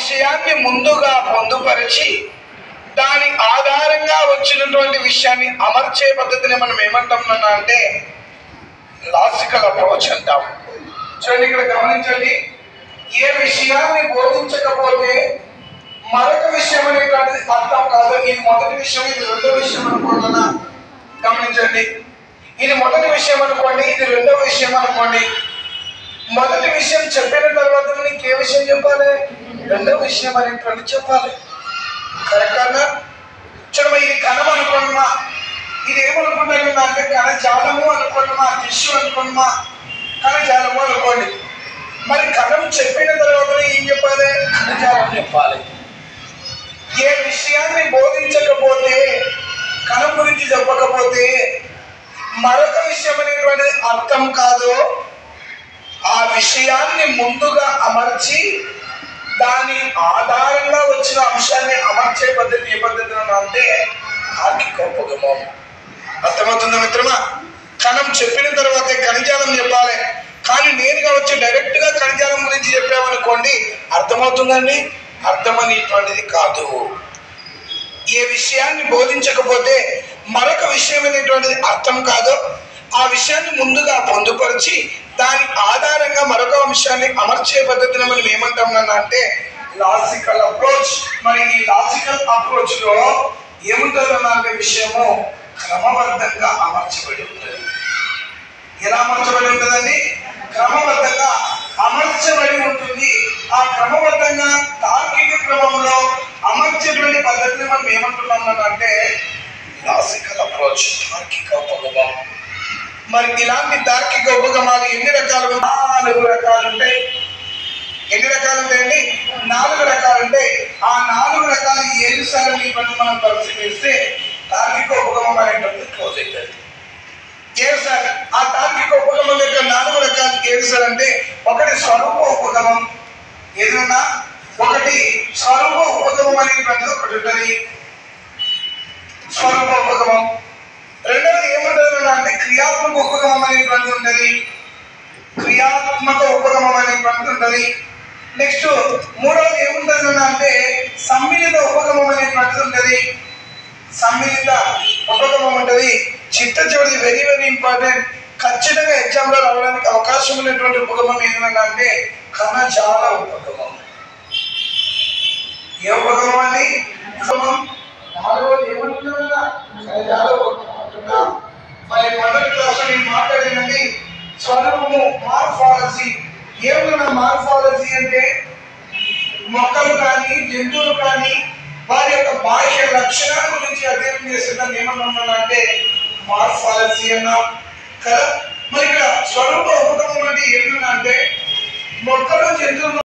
విషయాన్ని ముందుగా పొందుపరిచి దాని ఆధారంగా వచ్చినటువంటి విషయాన్ని అమర్చే పద్ధతిని మనం ఏమంటాం అంటే లాజికల్ అప్రోచ్ అంటాం. చూడండి, ఇక్కడ గమనించండి. ఏ విషయాన్ని బోధించకపోతే మరొక విషయం అనేటువంటిది అర్థం కాదు. ఇది మొదటి విషయం, ఇది రెండో విషయం అనుకోండి. గమనించండి, ఇది మొదటి విషయం అనుకోండి, ఇది రెండవ విషయం అనుకోండి. మొదటి విషయం చెప్పిన తర్వాత నీకు ఏ విషయం చెప్పాలి? రెండవ విషయం అనేటువంటి చెప్పాలి. కరెక్టా? చూడమ్మా, ఇది కణం అనుకోండిమా, ఇది ఏమనుకుంటున్నా అంటే కణజాలము అనుకోండిమా, టిష్యూ అనుకోండిమా, కణజాలము అనుకోండి. మరి కణం చెప్పిన తర్వాత ఏం చెప్పాలి? కణజాలం చెప్పాలి. ఏ విషయాన్ని బోధించకపోతే, కణం గురించి చెప్పకపోతే మరొక విషయం అనేటువంటిది అర్థం కాదు. ఆ విషయాన్ని ముందుగా అమర్చి దాని ఆధారంగా వచ్చిన అంశాన్ని అమర్చే పద్ధతి ఏ పద్ధతి అంటే తార్కికోపగమం. అర్థమవుతుందా మిత్రమా? కణం చెప్పిన తర్వాతే కణజాలం చెప్పాలి. కానీ నేరుగా వచ్చి డైరెక్ట్ గా కణజాలం గురించి చెప్పామనుకోండి, అర్థమవుతుందండి? అర్థమనేటువంటిది కాదు. ఏ విషయాన్ని బోధించకపోతే మరొక విషయం అనేటువంటిది అర్థం కాదు. ఆ విషయాన్ని ముందుగా పొందుపరిచి దాని ఆధారంగా మరొక అంశాన్ని అమర్చే పద్ధతిని మనం ఏమంటాం అంటే లాజికల్ అప్రోచ్. మరి ఈ లాజికల్ అప్రోచ్ లో ఏముంటుందన్న విషయము క్రమబద్ధంగా అమర్చబడి ఉంటుంది. ఎలా అమర్చబడి ఉంటుందండి? క్రమబద్ధంగా అమర్చబడి ఉంటుంది. ఆ క్రమబద్ధంగా తార్కిక క్రమంలో అమర్చేటువంటి పద్ధతిని మనం ఏమంటున్నాం అంటే లాజికల్ అప్రోచ్, తార్కిక ఉపగమం. మరి ఇలాంటి తార్కిక ఉపగమాలు ఎన్ని రకాలు? 4 రకాలు ఉంటాయి. ఎన్ని రకాలు ఉంటాయండి? 4 రకాలు ఉంటాయి. ఆ 4 రకాలు ఏది సార్ మనం పరిశీలిస్తే తార్కిక ఉపగమం అనేటువంటి క్లోజ్ అవుతుంది. ఏది సార్ ఆ తార్కిక ఉపగమం యొక్క 4 రకాలు ఏది సార్ అంటే, ఒకటి స్వరూప ఉపగమం. ఏదన్నా ఒకటి స్వరూప ఉపగమం అనేటువంటిది ఒకటి ఉంటుంది, స్వరూప ఉపగమం. రెండవది ఏముంటుంది అంటే క్రియాత్మక ఉపగమం అనేటువంటిది ఉంటుంది, క్రియాత్మక ఉపగమం అనేటువంటిది ఉంటుంది. నెక్స్ట్ మూడవది ఏముంటుంది అంటే సమ్మిళిత ఉపగమం అనేటువంటిది ఉంటుంది, సమ్మిళిత ఉపగమం ఉంటుంది. చివరిది వెరీ వెరీ ఇంపార్టెంట్, ఖచ్చితంగా ఎగ్జామ్ లో రావడానికి అవకాశం ఉన్నటువంటి ఉపగమం ఏంటంటే అంటే కణజాల ఉపగమం. ఏ ఉపగమం అండి? మరి మొదటి క్లాస్ నేను మాట్లాడినండి స్వరూపము, మార్ఫాలజీ. ఏమన్నా మార్ఫాలజీ అంటే మొక్కలు కానీ జంతువులు కానీ వారి యొక్క బాహ్య లక్షణాల గురించి అధ్యయనం చేసేదాన్ని ఏమన్నా అంటే మార్ఫాలజీ అన్నా కదా. మరి ఇక్కడ స్వరూప ఉపగమం అంటే ఏమన్నా అంటే మొక్కలు జంతువులు